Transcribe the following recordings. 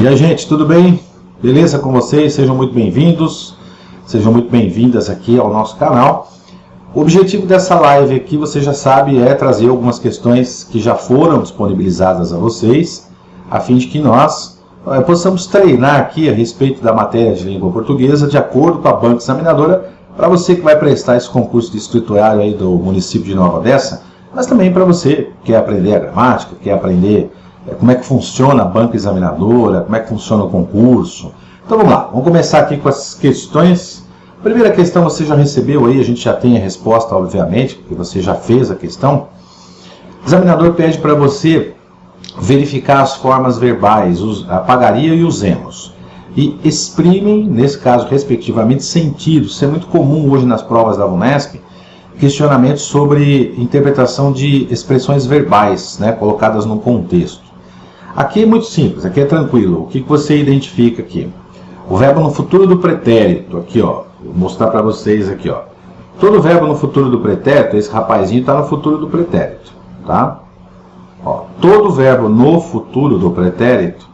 E aí, gente, tudo bem? Beleza com vocês? Sejam muito bem-vindos, sejam muito bem-vindas aqui ao nosso canal. O objetivo dessa live aqui, você já sabe, é trazer algumas questões que já foram disponibilizadas a vocês, a fim de que nós possamos treinar aqui a respeito da matéria de língua portuguesa, de acordo com a banca examinadora, para você que vai prestar esse concurso de escriturário aí do município de Nova Odessa, mas também para você que quer aprender a gramática, quer aprender como é que funciona a banca examinadora, como é que funciona o concurso. Então vamos lá, vamos começar aqui com as questões. Primeira questão você já recebeu aí, a gente já tem a resposta, obviamente, porque você já fez a questão. O examinador pede para você verificar as formas verbais, a pagaria e os emos. E exprimem, nesse caso, respectivamente, sentidos. Isso é muito comum hoje nas provas da Vunesp, questionamentos sobre interpretação de expressões verbais, né, colocadas no contexto. Aqui é muito simples, aqui é tranquilo. O que você identifica aqui? O verbo no futuro do pretérito, aqui ó, vou mostrar para vocês aqui ó. Todo verbo no futuro do pretérito, esse rapazinho está no futuro do pretérito, tá? Ó, todo verbo no futuro do pretérito,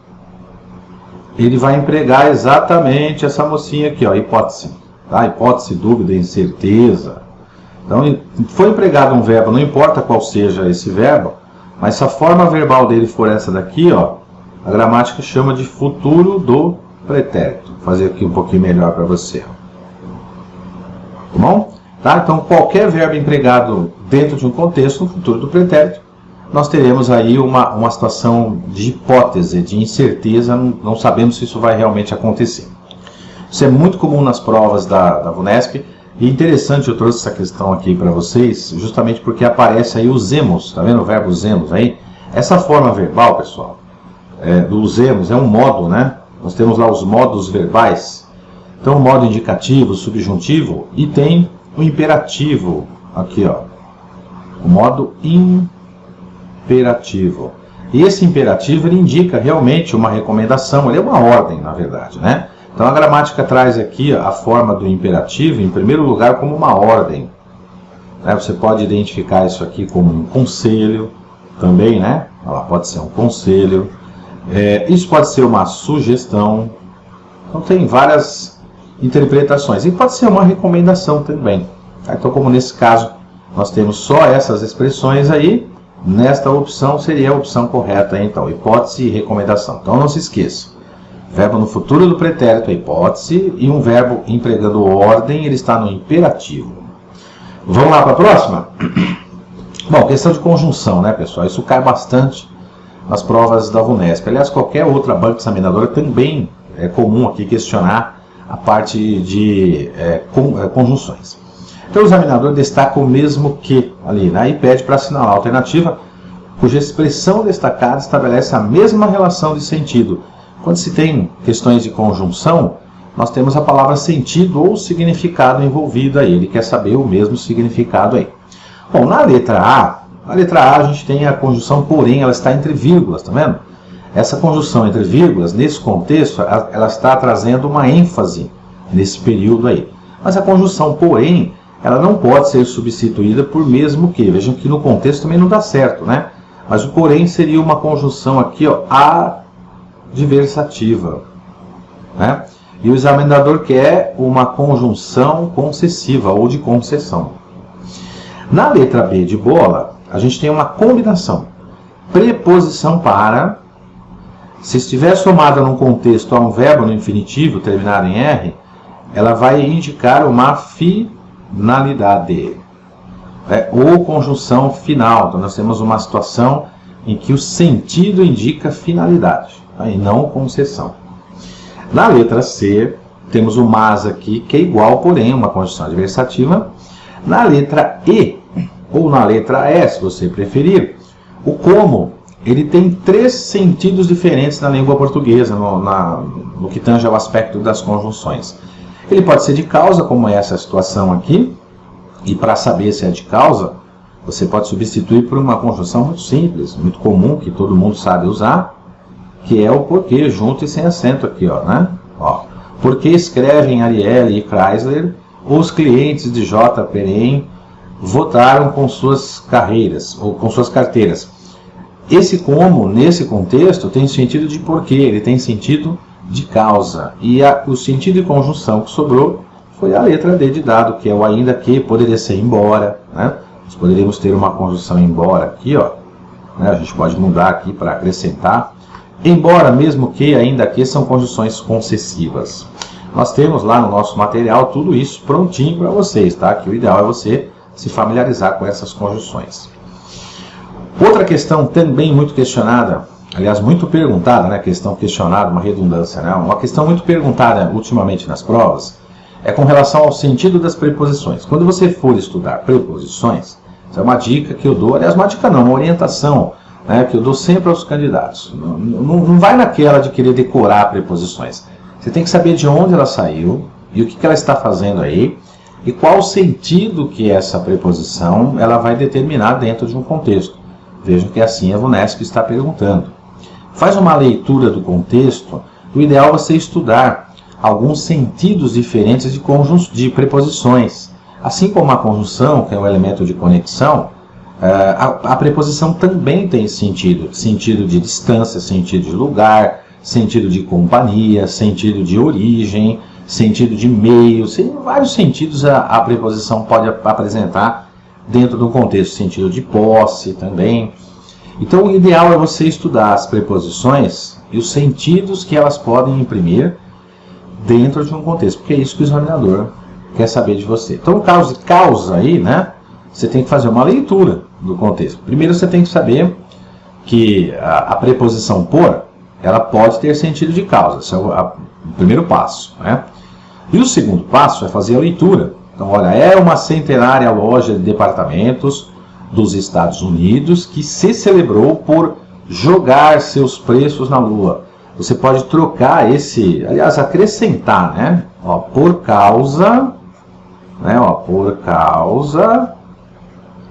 ele vai empregar exatamente essa mocinha aqui ó, hipótese, tá? Hipótese, dúvida, incerteza. Então, foi empregado um verbo, não importa qual seja esse verbo, mas se a forma verbal dele for essa daqui, ó, a gramática chama de futuro do pretérito. Vou fazer aqui um pouquinho melhor para você. Tá bom? Tá? Então, qualquer verbo empregado dentro de um contexto, no futuro do pretérito, nós teremos aí uma situação de hipótese, de incerteza, não sabemos se isso vai realmente acontecer. Isso é muito comum nas provas da Vunesp. E interessante, eu trouxe essa questão aqui para vocês, justamente porque aparece aí os emos, tá vendo o verbo emos aí? Essa forma verbal, pessoal, dos emos é um modo, né? Nós temos lá os modos verbais. Então, o modo indicativo, subjuntivo, e tem o imperativo, aqui ó, o modo imperativo. E esse imperativo, ele indica realmente uma recomendação, ele é uma ordem, na verdade, né? Então a gramática traz aqui a forma do imperativo, em primeiro lugar, como uma ordem. Você pode identificar isso aqui como um conselho também, né? Pode ser um conselho. Isso pode ser uma sugestão. Então tem várias interpretações. E pode ser uma recomendação também. Então, como nesse caso nós temos só essas expressões aí, nesta opção seria a opção correta, então, hipótese e recomendação. Então não se esqueça. Verbo no futuro do pretérito é hipótese, e um verbo empregando ordem, ele está no imperativo. Vamos lá para a próxima? Bom, questão de conjunção, né, pessoal? Isso cai bastante nas provas da Vunesp. Aliás, qualquer outra banca examinadora também é comum aqui questionar a parte de conjunções. Então o examinador destaca o mesmo que ali, né, e pede para assinalar a alternativa cuja expressão destacada estabelece a mesma relação de sentido. Quando se tem questões de conjunção, nós temos a palavra sentido ou significado envolvido aí. Ele quer saber o mesmo significado aí. Bom, na letra A a gente tem a conjunção porém, ela está entre vírgulas, tá vendo? Essa conjunção entre vírgulas, nesse contexto, ela está trazendo uma ênfase nesse período aí. Mas a conjunção porém, ela não pode ser substituída por mesmo que. Vejam que no contexto também não dá certo, né? Mas o porém seria uma conjunção aqui, ó, adversativa, né? E o examinador quer uma conjunção concessiva ou de concessão. Na letra B de bola, a gente tem uma combinação. Preposição para, se estiver somada num contexto a um verbo no infinitivo terminado em R, ela vai indicar uma finalidade, ou conjunção final. Então nós temos uma situação em que o sentido indica finalidade, e não concessão. Na letra C, temos o mas aqui, que é igual, porém, uma conjunção adversativa. Na letra E, ou na letra E, se você preferir, o como, ele tem três sentidos diferentes na língua portuguesa, no que tange ao aspecto das conjunções. Ele pode ser de causa, como é essa situação aqui, e para saber se é de causa, você pode substituir por uma conjunção muito simples, muito comum, que todo mundo sabe usar, que é o porquê, junto e sem acento aqui, ó, né? Ó, porque escrevem Ariely e Chrysler, os clientes de J. Perrin votaram com suas carreiras, ou com suas carteiras. Esse como, nesse contexto, tem sentido de porquê, ele tem sentido de causa. E o sentido de conjunção que sobrou foi a letra D de dado, que é o ainda que, poderia ser embora, né? Nós poderíamos ter uma conjunção embora aqui, ó, né? A gente pode mudar aqui para acrescentar. Embora, mesmo que, ainda que, são conjunções concessivas. Nós temos lá no nosso material tudo isso prontinho para vocês, tá? Que o ideal é você se familiarizar com essas conjunções. Outra questão também muito questionada, aliás, muito perguntada, né? Questão questionada, uma redundância, né? Uma questão muito perguntada ultimamente nas provas é com relação ao sentido das preposições. Quando você for estudar preposições, isso é uma dica que eu dou, aliás, uma dica não, uma orientação, né, que eu dou sempre aos candidatos. Não vai naquela de querer decorar preposições. Você tem que saber de onde ela saiu e o que ela está fazendo aí e qual o sentido que essa preposição ela vai determinar dentro de um contexto. Vejam que assim a VUNESP está perguntando. Faz uma leitura do contexto. O ideal é você estudar alguns sentidos diferentes de preposições. Assim como a conjunção, que é um elemento de conexão, a preposição também tem sentido. Sentido de distância, sentido de lugar, sentido de companhia, sentido de origem, sentido de meio. Vários sentidos a preposição pode apresentar dentro do contexto. Sentido de posse também. Então o ideal é você estudar as preposições e os sentidos que elas podem imprimir dentro de um contexto, porque é isso que o examinador quer saber de você. Então, no caso de causa aí, né, você tem que fazer uma leitura do contexto. Primeiro você tem que saber que a preposição por, ela pode ter sentido de causa. Esse é o primeiro passo, né? E o segundo passo é fazer a leitura. Então, olha, é uma centenária loja de departamentos dos Estados Unidos que se celebrou por jogar seus preços na lua. Você pode trocar aliás, acrescentar, né? Ó, por causa, né? Ó, por causa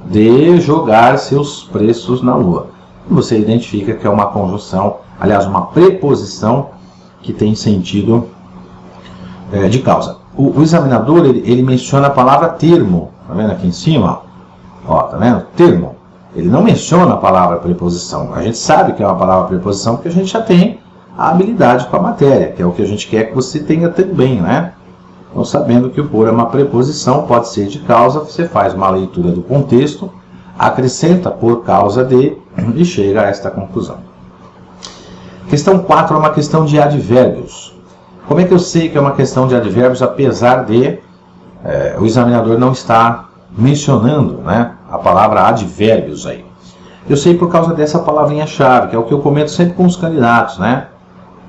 de jogar seus preços na lua. Você identifica que é uma conjunção, aliás, uma preposição que tem sentido de causa. O examinador, ele menciona a palavra termo. Tá vendo aqui em cima? Ó, tá vendo? Termo. Ele não menciona a palavra preposição. A gente sabe que é uma palavra preposição porque a gente já tem a habilidade com a matéria, que é o que a gente quer que você tenha também, né? Então, sabendo que o por é uma preposição, pode ser de causa, você faz uma leitura do contexto, acrescenta por causa de e chega a esta conclusão. Questão 4 é uma questão de advérbios. Como é que eu sei que é uma questão de advérbios, apesar de o examinador não estar mencionando, né, a palavra advérbios aí? Eu sei por causa dessa palavrinha-chave, que é o que eu comento sempre com os candidatos, né?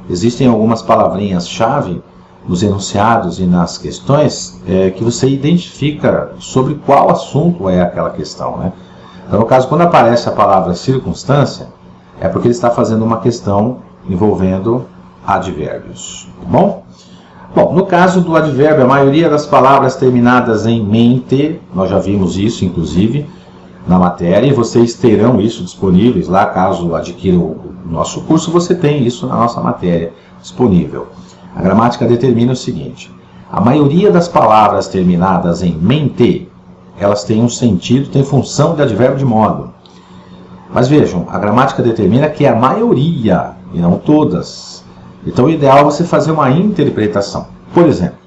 Existem algumas palavrinhas-chave nos enunciados e nas questões que você identifica sobre qual assunto é aquela questão, né? Então, no caso, quando aparece a palavra circunstância, é porque ele está fazendo uma questão envolvendo advérbios, tá bom? Bom, no caso do advérbio, a maioria das palavras terminadas em mente, nós já vimos isso, inclusive, na matéria, e vocês terão isso disponíveis lá, caso adquiram o nosso curso, você tem isso na nossa matéria disponível. A gramática determina o seguinte: a maioria das palavras terminadas em mente, elas têm um sentido, têm função de advérbio de modo. Mas vejam, a gramática determina que é a maioria, e não todas. Então o ideal é você fazer uma interpretação. Por exemplo,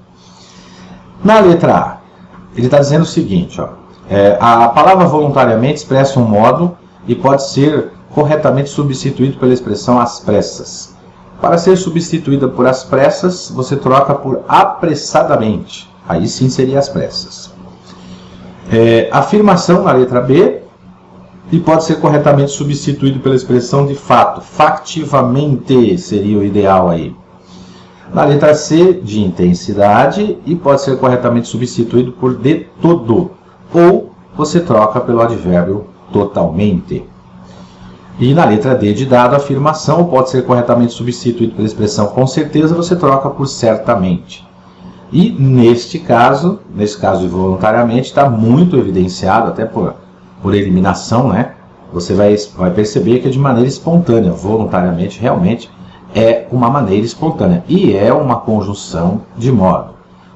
na letra A, ele está dizendo o seguinte, ó, a palavra voluntariamente expressa um modo e pode ser corretamente substituído pela expressão às pressas. Para ser substituída por às pressas, você troca por apressadamente. Aí sim seria às pressas. Afirmação na letra B e pode ser corretamente substituído pela expressão de fato. Factivamente seria o ideal aí. Na letra C, de intensidade e pode ser corretamente substituído por de todo. Ou você troca pelo advérbio totalmente. E na letra D de dado, afirmação pode ser corretamente substituído pela expressão com certeza, você troca por certamente. E neste caso de voluntariamente, está muito evidenciado, até por eliminação, né? Você vai perceber que é de maneira espontânea. Voluntariamente realmente é uma maneira espontânea. E é uma conjunção de modo.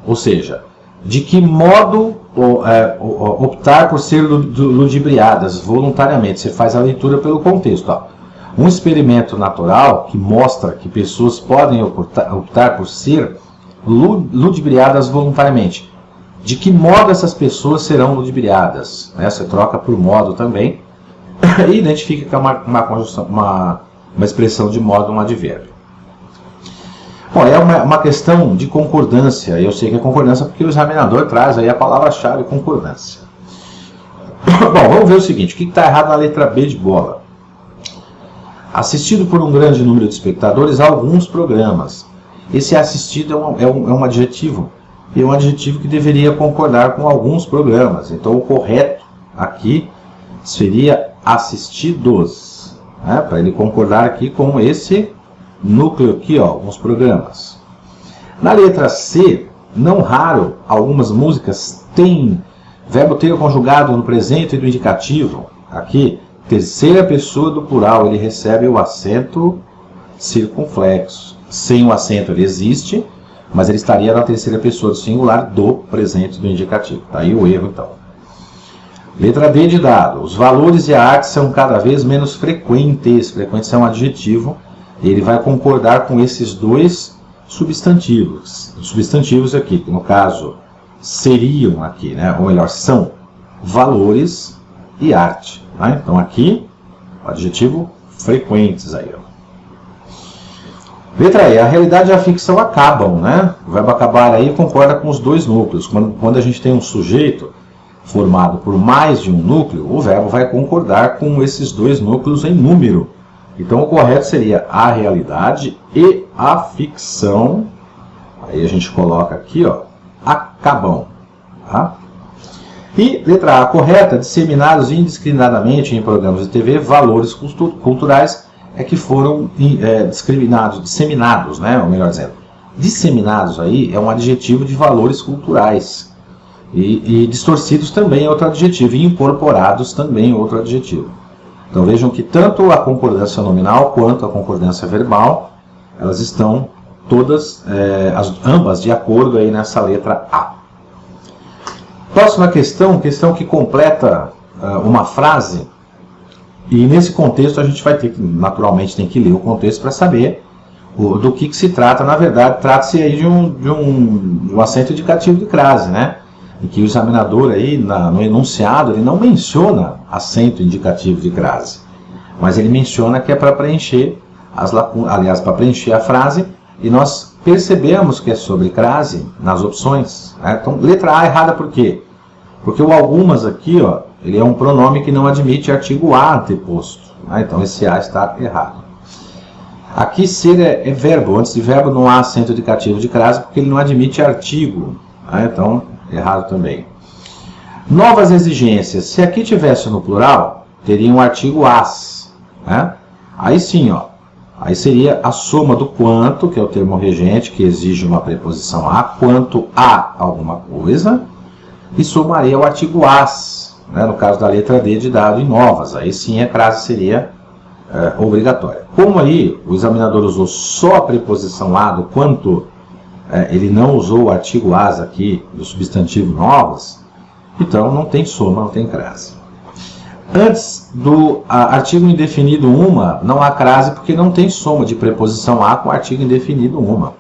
Ou seja, De que modo optar por ser ludibriadas voluntariamente? Você faz a leitura pelo contexto. Ó. Um experimento natural que mostra que pessoas podem optar por ser ludibriadas voluntariamente. De que modo essas pessoas serão ludibriadas? Você troca por modo também e identifica que é uma expressão de modo, um advérbio. Bom, é uma questão de concordância. Eu sei que é concordância porque o examinador traz aí a palavra-chave concordância. Bom, vamos ver o seguinte. O que está errado na letra B de bola? Assistido por um grande número de espectadores a alguns programas. Esse assistido é um adjetivo. E é um adjetivo que deveria concordar com alguns programas. Então, o correto aqui seria assistidos. Para ele concordar aqui com esse núcleo aqui, ó, alguns programas. Na letra C, não raro, algumas músicas têm verbo ter conjugado no presente e do indicativo. Aqui, terceira pessoa do plural, ele recebe o acento circunflexo. Sem o acento ele existe, mas ele estaria na terceira pessoa do singular do presente do indicativo. Tá aí o erro, então. Letra D de dado. Os valores e a arte são cada vez menos frequentes. Frequentes é um adjetivo. Ele vai concordar com esses dois substantivos. Os substantivos aqui, que no caso seriam aqui, né? Ou melhor, são valores e arte. Tá? Então aqui, o adjetivo frequentes aí, ó. Letra E, a realidade e a ficção acabam, né? O verbo acabar aí concorda com os dois núcleos. Quando a gente tem um sujeito formado por mais de um núcleo, o verbo vai concordar com esses dois núcleos em número. Então o correto seria a realidade e a ficção. Aí a gente coloca aqui, ó, acabam. Tá? E letra A, correta, disseminados indiscriminadamente em programas de TV, valores culturais é que foram disseminados, né? Ou melhor dizendo, disseminados aí é um adjetivo de valores culturais. E distorcidos também é outro adjetivo, e incorporados também é outro adjetivo. Então vejam que tanto a concordância nominal quanto a concordância verbal, elas estão todas, ambas de acordo aí nessa letra A. Próxima questão que completa uma frase, e nesse contexto a gente vai ter que, naturalmente, tem que ler o contexto para saber do que se trata. Na verdade, trata-se aí de um acento indicativo de crase, né? Em que o examinador aí, no enunciado, ele não menciona acento indicativo de crase, mas ele menciona que é para preencher as lacunas, aliás, para preencher a frase, e nós percebemos que é sobre crase nas opções. Né? Então, letra A errada por quê? Porque o algumas aqui, ó, ele é um pronome que não admite artigo A anteposto. Né? Então, esse A está errado. Aqui ser é verbo, antes de verbo não há acento indicativo de crase, porque ele não admite artigo. Né? Então, errado também. Novas exigências. Se aqui tivesse no plural, teria um artigo as. Né? Aí sim, ó. Aí seria a soma do quanto, que é o termo regente, que exige uma preposição a, quanto a alguma coisa, e somaria o artigo as, né? No caso da letra D de dado em novas. Aí sim a crase seria obrigatória. Como aí o examinador usou só a preposição a do quanto, ele não usou o artigo as aqui do substantivo novas, então não tem soma, não tem crase. Antes do artigo indefinido uma, não há crase porque não tem soma de preposição a com artigo indefinido uma.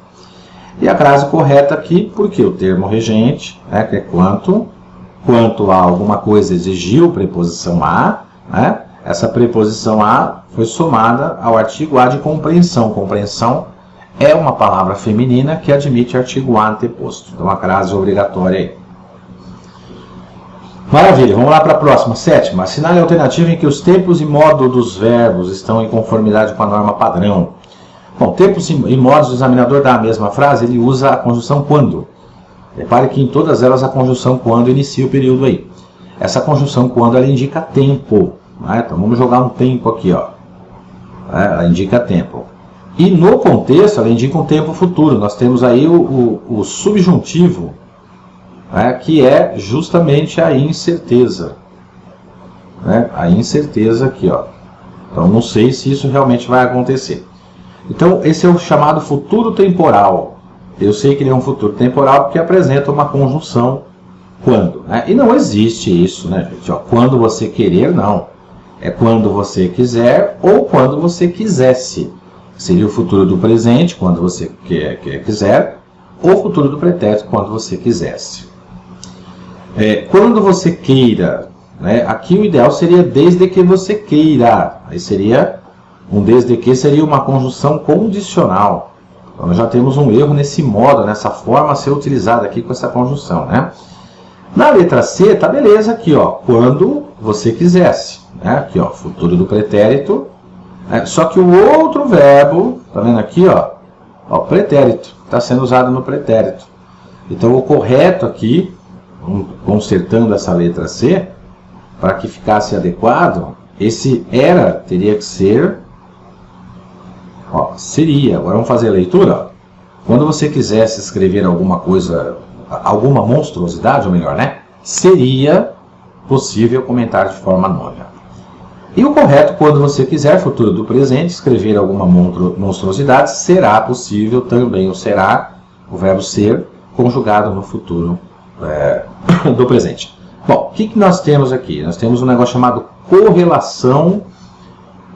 E a crase correta aqui, porque o termo regente, né, que é quanto a alguma coisa exigiu preposição a, né, essa preposição a foi somada ao artigo a de compreensão. Compreensão é uma palavra feminina que admite artigo a anteposto. Então a crase é obrigatória aí. Maravilha, vamos lá para a próxima, sétima. Assinale a alternativa em que os tempos e modo dos verbos estão em conformidade com a norma padrão. Bom, tempos e modos do examinador da mesma frase, ele usa a conjunção quando. Repare que em todas elas a conjunção quando inicia o período aí. Essa conjunção quando, ela indica tempo. Né? Então vamos jogar um tempo aqui, ó. Ela indica tempo. E no contexto, ela indica um tempo futuro. Nós temos aí o subjuntivo, né, que é justamente a incerteza. Né? A incerteza aqui, ó. Então, não sei se isso realmente vai acontecer. Então, esse é o chamado futuro temporal. eu sei que ele é um futuro temporal porque apresenta uma conjunção quando, né? E não existe isso, né, gente? Ó, quando você querer, não. É quando você quiser ou quando você quisesse. Seria o futuro do presente, quando você quiser, ou o futuro do pretérito, quando você quisesse. Quando você queira, né, aqui o ideal seria desde que você queira. Aí seria um desde que, seria uma conjunção condicional. Então nós já temos um erro nesse modo, nessa forma a ser utilizada aqui com essa conjunção, né? Na letra C, tá beleza aqui, ó, quando você quisesse, né? Aqui, ó, futuro do pretérito. Só que o outro verbo, tá vendo aqui, ó, pretérito, está sendo usado no pretérito. Então o correto aqui, consertando essa letra C, para que ficasse adequado, esse era teria que ser, ó, seria. Agora vamos fazer a leitura. Ó. Quando você quisesse escrever alguma coisa, alguma monstruosidade, ou melhor, né, seria possível comentar de forma anônima. E o correto, quando você quiser, futuro do presente, escrever alguma monstruosidade, será possível também, o será, o verbo ser, conjugado no futuro do presente. Bom, o que nós temos aqui? Nós temos um negócio chamado correlação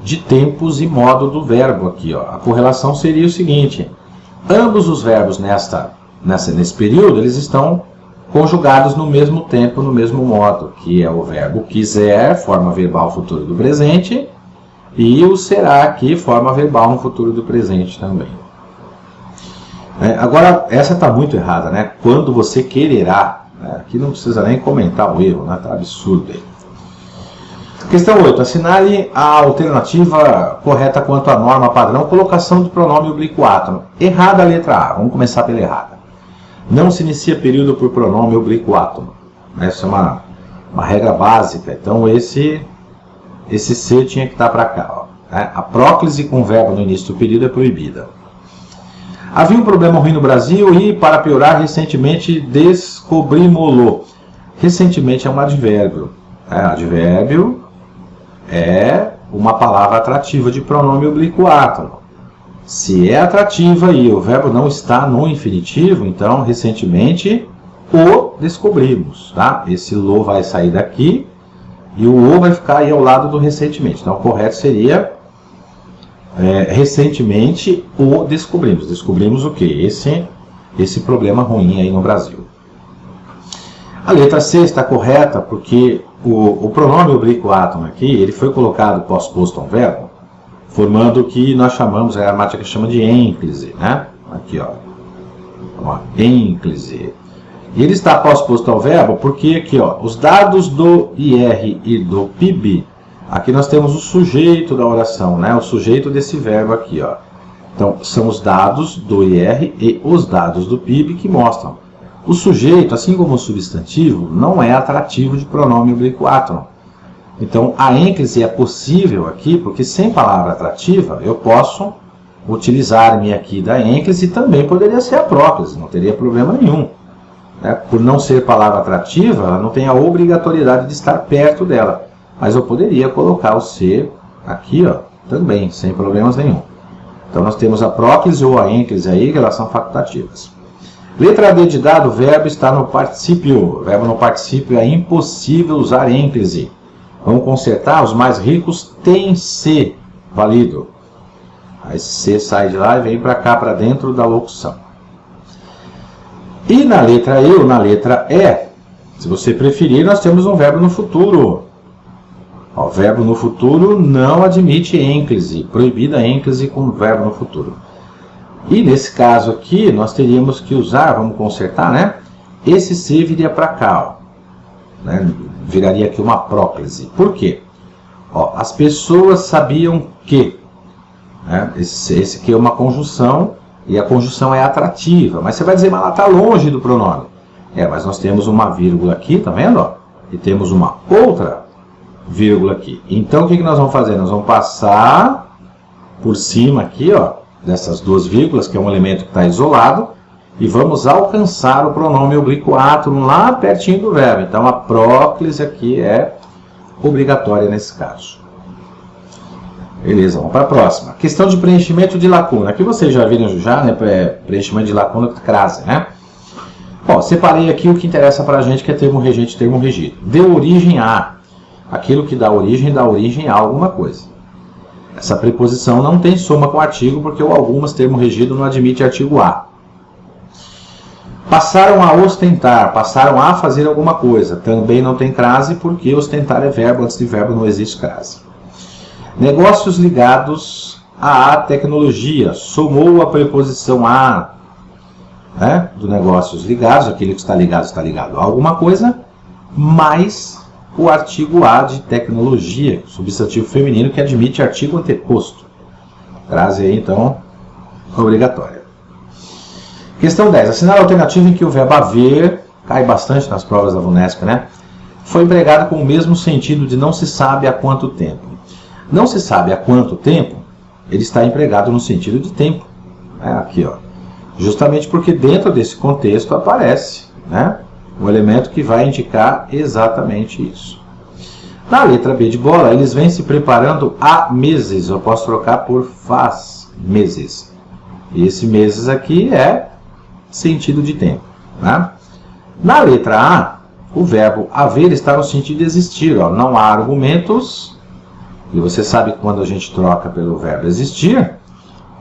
de tempos e modo do verbo aqui. Ó. A correlação seria o seguinte, ambos os verbos nesse período, eles estão conjugados no mesmo tempo, no mesmo modo, que é o verbo quiser, forma verbal futuro do presente, e o será aqui, forma verbal no futuro do presente também. Agora, essa está muito errada, né? Quando você quererá. Aqui não precisa nem comentar o erro, né? Tá absurdo aí. Questão 8. Assinale a alternativa correta quanto à norma padrão, colocação do pronome oblíquo. Errada a letra A. Vamos começar pela errada. Não se inicia período por pronome oblíquo átomo. Essa é uma regra básica. Então esse C tinha que estar para cá. Ó. A próclise com verbo no início do período é proibida. Havia um problema ruim no Brasil e, para piorar, recentemente descobrimos-lo. Recentemente é um advérbio. Advérbio é uma palavra atrativa de pronome oblíquo átomo. Se é atrativa e o verbo não está no infinitivo, então, recentemente, o descobrimos. Tá? Esse lo vai sair daqui e o vai ficar aí ao lado do recentemente. Então, o correto seria, recentemente, o descobrimos. Descobrimos o quê? Esse problema ruim aí no Brasil. A letra C está correta porque o pronome oblíquo átomo aqui, ele foi colocado pós-posto a um verbo, formando o que nós chamamos, a gramática chama de ênclise, né? Aqui, ó, uma ênclise. E ele está pós-posto ao verbo porque aqui, ó, os dados do IR e do PIB, aqui nós temos o sujeito da oração, né? O sujeito desse verbo aqui, ó. Então, são os dados do IR e os dados do PIB que mostram. O sujeito, assim como o substantivo, não é atrativo de pronome oblíquo átomo. Então, a ênclise é possível aqui, porque sem palavra atrativa, eu posso utilizar-me aqui da ênclise e também poderia ser a próclise, não teria problema nenhum. Por não ser palavra atrativa, ela não tem a obrigatoriedade de estar perto dela. Mas eu poderia colocar o ser aqui, ó, também, sem problemas nenhum. Então, nós temos a próclise ou a ênclise aí, que elas são facultativas. Letra D de dado, o verbo está no particípio. O verbo no particípio é impossível usar ênclise. Vamos consertar, os mais ricos têm C, válido. Aí C sai de lá e vem para cá, para dentro da locução. E na letra E ou na letra E, se você preferir, nós temos um verbo no futuro. O verbo no futuro não admite ênclise, proibida a ênclise com verbo no futuro. E nesse caso aqui, nós teríamos que usar, vamos consertar, né? Esse C viria para cá, ó, né? Viraria aqui uma próclise. Por quê? Ó, as pessoas sabiam que, né? Esse aqui é uma conjunção, e a conjunção é atrativa. Mas você vai dizer, mas ela está longe do pronome. Mas nós temos uma vírgula aqui, tá vendo? Ó? E temos uma outra vírgula aqui. Então, o que nós vamos fazer? Nós vamos passar por cima aqui, ó, dessas duas vírgulas, que é um elemento que está isolado, e vamos alcançar o pronome oblíquo átomo lá pertinho do verbo. Então, a próclise aqui é obrigatória nesse caso. Beleza, vamos para a próxima. Questão de preenchimento de lacuna. Aqui vocês já viram né? Preenchimento de lacuna com crase, né? Ó, separei aqui o que interessa para a gente, que é termo regente e termo regido. Deu origem a. Aquilo que dá origem a alguma coisa. Essa preposição não tem soma com artigo, porque o algumas, termo regido, não admite artigo a. Passaram a ostentar, passaram a fazer alguma coisa. Também não tem crase, porque ostentar é verbo, antes de verbo não existe crase. Negócios ligados à tecnologia. Somou a preposição a, né, do negócios ligados, aquele que está ligado a alguma coisa, mais o artigo a de tecnologia, substantivo feminino que admite artigo anteposto. Crase aí, então, obrigatória. Questão 10. Assinale a alternativa em que o verbo haver, cai bastante nas provas da VUNESP, né? Foi empregado com o mesmo sentido de não se sabe há quanto tempo. Não se sabe há quanto tempo, ele está empregado no sentido de tempo. Aqui, ó. Justamente porque dentro desse contexto aparece, né, um elemento que vai indicar exatamente isso. Na letra B de bola, eles vêm se preparando há meses. Eu posso trocar por faz meses. E esse meses aqui é sentido de tempo, né? Na letra A, o verbo haver está no sentido de existir. Ó. Não há argumentos. E você sabe que quando a gente troca pelo verbo existir,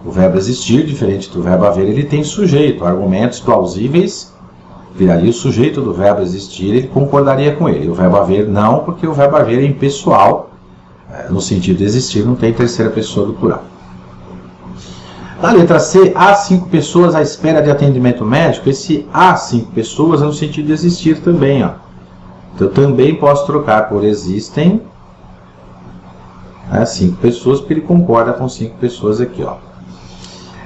o verbo existir, diferente do verbo haver, ele tem sujeito. Argumentos plausíveis, viraria o sujeito do verbo existir, ele concordaria com ele. O verbo haver não, porque o verbo haver é impessoal. No sentido de existir, não tem terceira pessoa do plural. Na letra C, há 5 pessoas à espera de atendimento médico. Esse há 5 pessoas é no sentido de existir também. Ó. Então, eu também posso trocar por existem 5 pessoas, porque ele concorda com 5 pessoas aqui. Ó.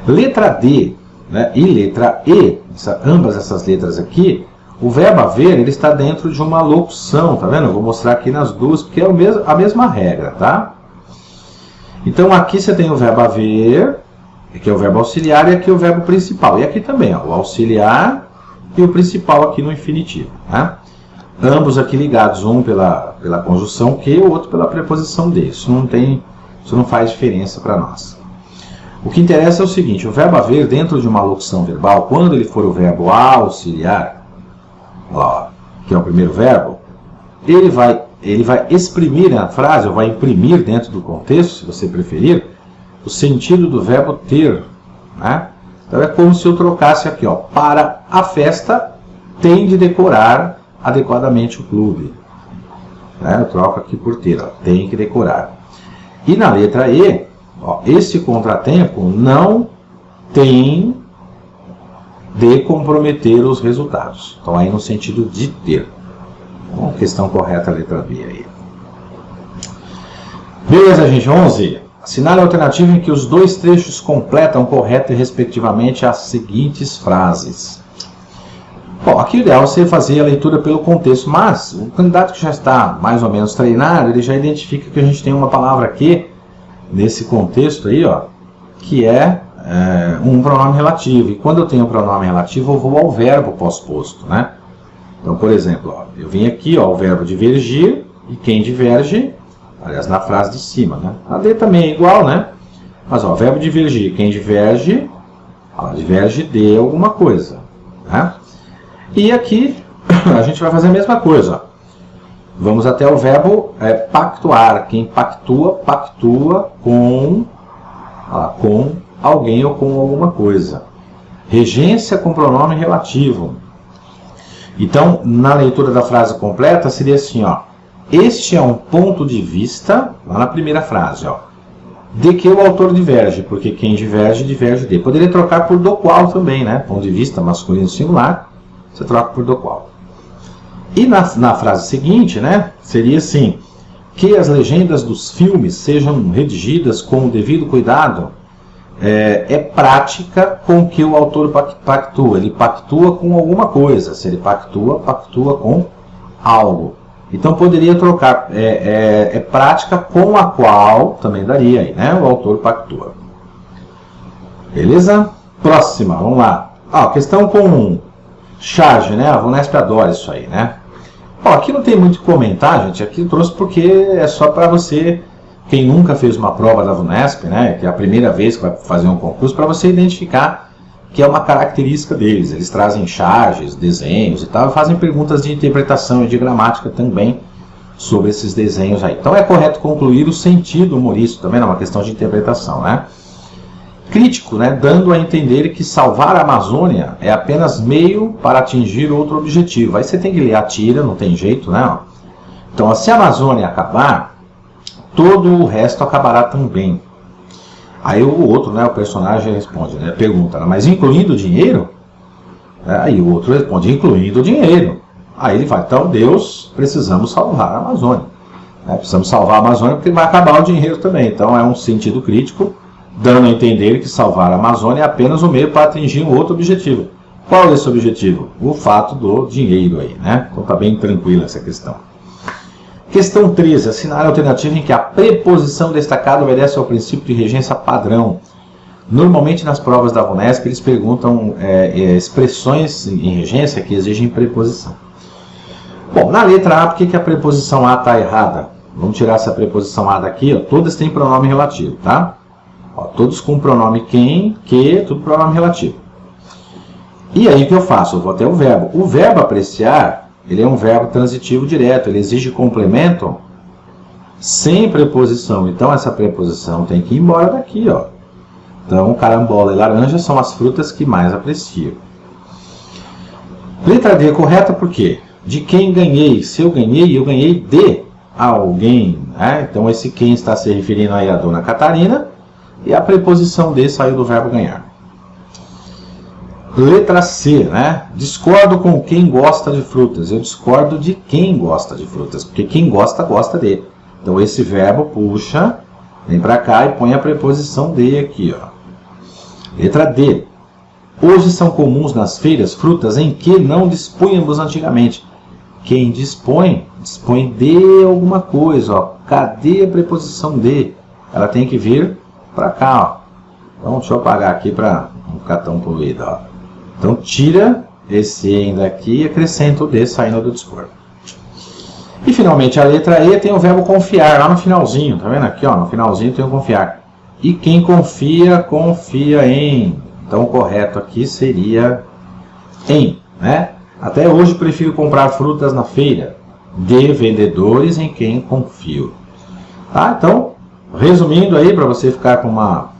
Letra D, né, e letra E, ambas essas letras aqui, o verbo haver ele está dentro de uma locução. Tá vendo? Eu vou mostrar aqui nas duas, porque é a mesma regra. Tá? Então, aqui você tem o verbo haver, aqui é o verbo auxiliar e aqui é o verbo principal. E aqui também, ó, o auxiliar e o principal aqui no infinitivo. Né? Ambos aqui ligados, um pela conjunção que e o outro pela preposição de. Isso não faz diferença para nós. O que interessa é o seguinte, o verbo haver dentro de uma locução verbal, quando ele for o verbo auxiliar, ó, que é o primeiro verbo, ele vai exprimir na frase, ou vai imprimir dentro do contexto, se você preferir, o sentido do verbo ter. Né? Então é como se eu trocasse aqui, ó, para a festa tem de decorar adequadamente o clube. Né? Eu troco aqui por ter, ó, tem que decorar. E na letra E, ó, esse contratempo não tem de comprometer os resultados. Então aí no sentido de ter. Então, questão correta a letra B aí. Beleza, gente, 11. Assinale a alternativa em que os dois trechos completam correta e respectivamente as seguintes frases. Bom, aqui o ideal é você fazer a leitura pelo contexto, mas o candidato que já está mais ou menos treinado, ele já identifica que a gente tem uma palavra aqui, nesse contexto aí, ó, que é um pronome relativo. E quando eu tenho um pronome relativo, eu vou ao verbo pós-posto, né? Então, por exemplo, ó, eu vim aqui, ó, o verbo divergir, e quem diverge, aliás, na frase de cima, né? A D também é igual, né? Mas, ó, verbo divergir, quem diverge, diverge de alguma coisa, né? E aqui, a gente vai fazer a mesma coisa, ó. Vamos até o verbo pactuar. Quem pactua, pactua com alguém ou com alguma coisa. Regência com pronome relativo. Então, na leitura da frase completa, seria assim, ó. Este é um ponto de vista, lá na primeira frase, ó, de que o autor diverge, porque quem diverge, diverge de. Poderia trocar por do qual também, né? Ponto de vista masculino singular, você troca por do qual. E na frase seguinte, né, seria assim, que as legendas dos filmes sejam redigidas com o devido cuidado, é prática com que o autor pactua. Ele pactua com alguma coisa. Se ele pactua, pactua com algo. Então poderia trocar prática com a qual, também daria aí, né, o autor pactua. Beleza? Próxima, vamos lá. Questão com charge, né? A VUNESP adora isso aí, né? Aqui não tem muito o que comentar, gente. Aqui eu trouxe porque é só para você quem nunca fez uma prova da VUNESP, né, que é a primeira vez que vai fazer um concurso, para você identificar que é uma característica deles. Eles trazem charges, desenhos e tal, e fazem perguntas de interpretação e de gramática também sobre esses desenhos aí. Então é correto concluir o sentido humorístico, também é uma questão de interpretação, né? Crítico, né, dando a entender que salvar a Amazônia é apenas meio para atingir outro objetivo. Aí você tem que ler a tira, não tem jeito, né? Então, se a Amazônia acabar, todo o resto acabará também. Aí o outro, né, o personagem responde, né, pergunta, mas incluindo o dinheiro? Aí o outro responde, incluindo o dinheiro. Aí ele vai, então Deus, precisamos salvar a Amazônia. Precisamos salvar a Amazônia porque vai acabar o dinheiro também. Então é um sentido crítico, dando a entender que salvar a Amazônia é apenas um meio para atingir um outro objetivo. Qual é esse objetivo? O fato do dinheiro aí, né? Então está bem tranquila essa questão. Questão 13. Assinar a alternativa em que a preposição destacada obedece ao princípio de regência padrão. Normalmente nas provas da VUNESP eles perguntam expressões em regência que exigem preposição. Bom, na letra A, por que a preposição A está errada? Vamos tirar essa preposição A daqui, ó. Todas têm pronome relativo, tá? Ó, todos com pronome quem, que, tudo pronome relativo. E aí o que eu faço? Eu vou até o verbo. O verbo apreciar, ele é um verbo transitivo direto, ele exige complemento sem preposição. Então essa preposição tem que ir embora daqui, ó. Então carambola e laranja são as frutas que mais aprecio. Letra D correta por quê? De quem ganhei? Se eu ganhei de alguém, né? Então esse quem está se referindo aí à dona Catarina, e a preposição de saiu do verbo ganhar. Letra C, né? Discordo com quem gosta de frutas. Eu discordo de quem gosta de frutas, porque quem gosta, gosta de. Então esse verbo puxa, vem para cá e põe a preposição de aqui, ó. Letra D. Hoje são comuns nas feiras frutas em que não dispunhamos antigamente. Quem dispõe, dispõe de alguma coisa, ó. Cadê a preposição de? Ela tem que vir para cá, ó. Então deixa eu apagar aqui para não ficar tão poluído, ó. Então tira esse em daqui e acrescenta o de saindo do discordo. E finalmente a letra E tem o verbo confiar lá no finalzinho, tá vendo aqui, ó, no finalzinho tem o confiar. E quem confia, confia em. Então o correto aqui seria em, né? Até hoje prefiro comprar frutas na feira de vendedores em quem confio. Tá? Então, resumindo aí para você ficar com uma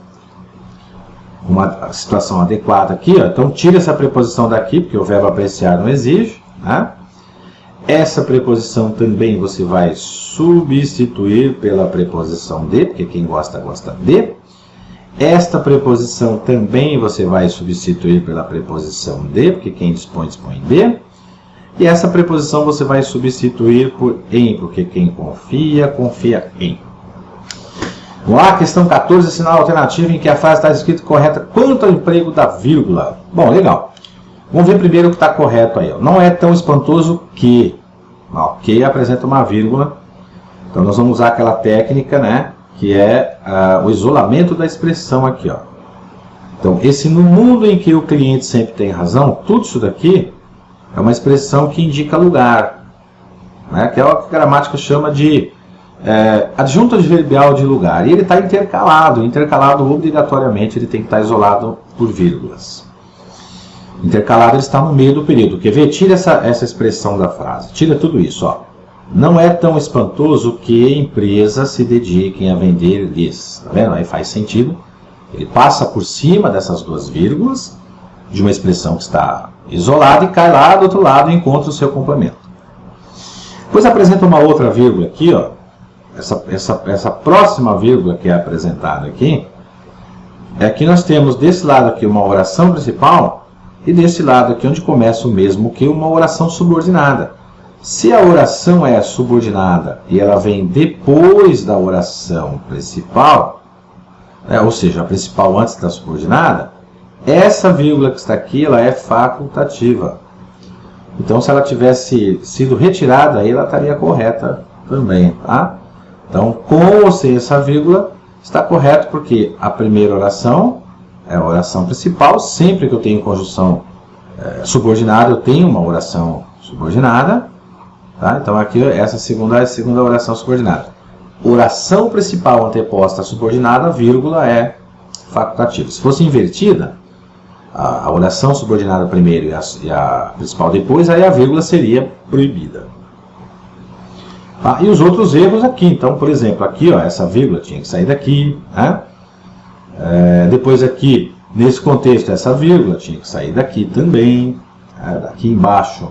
situação adequada aqui, ó. Então tira essa preposição daqui, porque o verbo apreciar não exige, né? Essa preposição também você vai substituir pela preposição de, porque quem gosta, gosta de. Esta preposição também você vai substituir pela preposição de, porque quem dispõe, dispõe de. E essa preposição você vai substituir por em, porque quem confia, confia em. Vamos lá, questão 14, sinal alternativo em que a frase está escrita correta quanto ao emprego da vírgula. Bom, legal. Vamos ver primeiro o que está correto aí. Ó. Não é tão espantoso que. Ó, que apresenta uma vírgula. Então nós vamos usar aquela técnica, né? Que é o isolamento da expressão aqui. Ó. Então, esse no mundo em que o cliente sempre tem razão, tudo isso daqui é uma expressão que indica lugar. Né? Que é o que a gramática chama de adjunto adverbial de lugar. E ele está intercalado. Intercalado obrigatoriamente ele tem que estar isolado por vírgulas. Intercalado ele está no meio do período. Quer ver? Tira essa expressão da frase. Tira tudo isso. Ó. Não é tão espantoso que empresas se dediquem a vender-lhes. Tá vendo? Aí faz sentido. Ele passa por cima dessas duas vírgulas de uma expressão que está isolada e cai lá do outro lado e encontra o seu complemento. Depois apresenta uma outra vírgula aqui, ó. Essa próxima vírgula que é apresentada aqui, é que nós temos desse lado aqui uma oração principal e desse lado aqui onde começa o mesmo que uma oração subordinada. Se a oração é subordinada e ela vem depois da oração principal, ou seja, a principal antes da subordinada, essa vírgula que está aqui ela é facultativa. Então se ela tivesse sido retirada, aí ela estaria correta também, tá? Então, com ou sem essa vírgula, está correto porque a primeira oração é a oração principal. Sempre que eu tenho conjunção subordinada, eu tenho uma oração subordinada. Tá? Então, aqui essa segunda é a segunda oração subordinada. oração principal anteposta à subordinada, a vírgula é facultativa. Se fosse invertida, a oração subordinada primeiro e a principal depois, aí a vírgula seria proibida. E os outros erros aqui, então, por exemplo, aqui, ó, essa vírgula tinha que sair daqui, né? Depois aqui, nesse contexto, essa vírgula tinha que sair daqui também. Aqui embaixo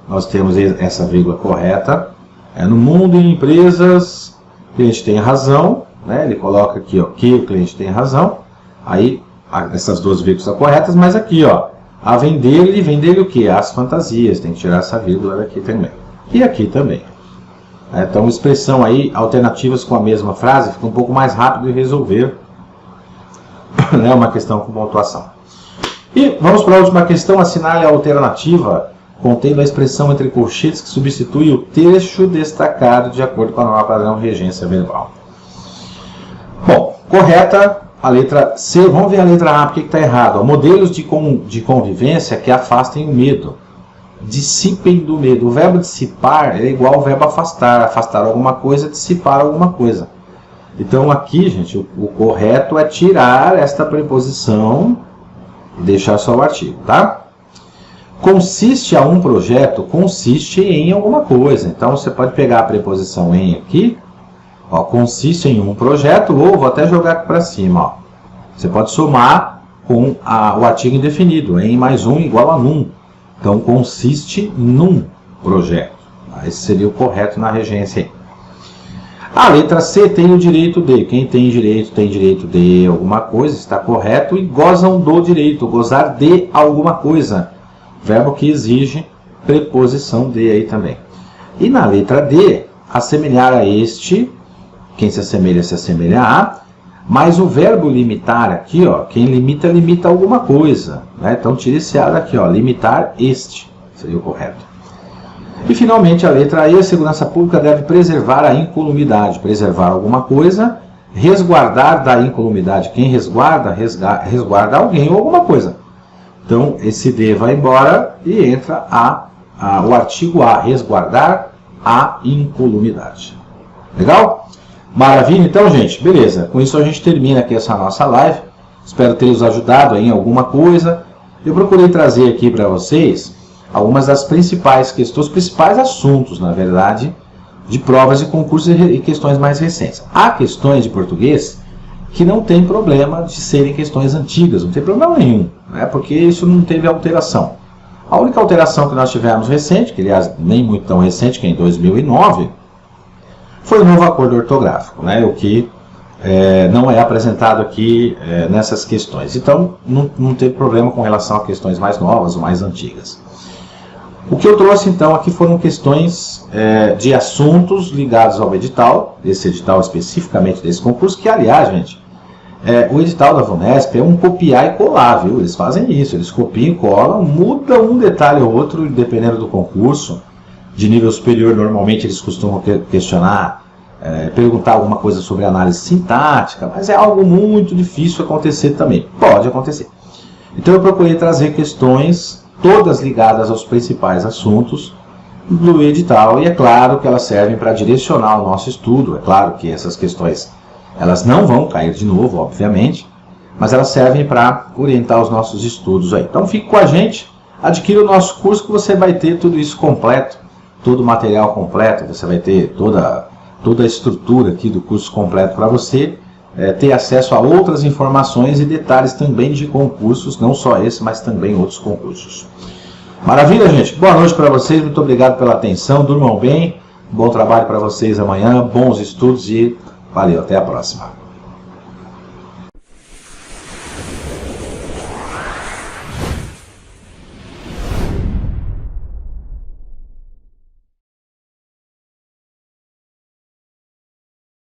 nós temos essa vírgula correta. No mundo e empresas, o cliente tem razão, né? Ele coloca aqui, ó, que o cliente tem razão. Aí essas duas vírgulas são corretas, mas aqui, ó, a vender o que? As fantasias, tem que tirar essa vírgula daqui também. E aqui também. Então, expressão aí, alternativas com a mesma frase, fica um pouco mais rápido de resolver, né, uma questão com pontuação. E vamos para a última questão, assinale a alternativa contendo a expressão entre colchetes que substitui o trecho destacado de acordo com a norma padrão regência verbal. Bom, correta a letra C. Vamos ver a letra A, porque está errado. Modelos de convivência que afastem o medo. Dissipem do medo. O verbo dissipar é igual ao verbo afastar. Afastar alguma coisa, dissipar alguma coisa. Então aqui, gente, o correto é tirar esta preposição e deixar só o artigo, tá? Consiste a um projeto, consiste em alguma coisa. Então você pode pegar a preposição em aqui, ó, consiste em um projeto, ou vou até jogar aqui para cima, ó. Você pode somar com o artigo indefinido, em mais um igual a num. Então consiste num projeto. Esse seria o correto na regência aí. A letra C tem o direito de. Quem tem direito de alguma coisa, está correto. E gozam do direito, gozar de alguma coisa. Verbo que exige preposição de aí também. E na letra D, assemelhar a este, quem se assemelha a, mas o verbo limitar aqui, ó, quem limita, limita alguma coisa. Né? Então tire esse A daqui, ó, limitar este, seria o correto. E finalmente a letra E, a segurança pública deve preservar a incolumidade, preservar alguma coisa, resguardar da incolumidade. Quem resguarda, resguarda alguém ou alguma coisa. Então esse D vai embora e entra o artigo A, resguardar a incolumidade. Legal? Maravilha, então, gente, beleza. Com isso a gente termina aqui essa nossa live. Espero ter os ajudado em alguma coisa. Eu procurei trazer aqui para vocês algumas das principais questões, principais assuntos, na verdade, de provas de concursos e questões mais recentes. Há questões de português que não tem problema de serem questões antigas, não tem problema nenhum, né? Porque isso não teve alteração. A única alteração que nós tivemos recente, que aliás nem muito tão recente, que é em 2009, foi o novo acordo ortográfico, né? O que não é apresentado aqui nessas questões. Então, não teve problema com relação a questões mais novas ou mais antigas. O que eu trouxe, então, aqui foram questões de assuntos ligados ao edital, esse edital especificamente desse concurso, que, aliás, gente, o edital da VUNESP é um copiar e colar, viu? Eles fazem isso, eles copiam e colam, mudam um detalhe ou outro, dependendo do concurso. De nível superior, normalmente eles costumam questionar, perguntar alguma coisa sobre análise sintática, mas é algo muito difícil acontecer também. Pode acontecer. Então eu procurei trazer questões todas ligadas aos principais assuntos do edital, e é claro que elas servem para direcionar o nosso estudo. É claro que essas questões elas não vão cair de novo, obviamente, mas elas servem para orientar os nossos estudos aí. Então fique com a gente, adquira o nosso curso que você vai ter tudo isso completo, todo o material completo, você vai ter toda a estrutura aqui do curso completo para você ter acesso a outras informações e detalhes também de concursos, não só esse, mas também outros concursos. Maravilha, gente? Boa noite para vocês, muito obrigado pela atenção, durmam bem, bom trabalho para vocês amanhã, bons estudos e valeu, até a próxima.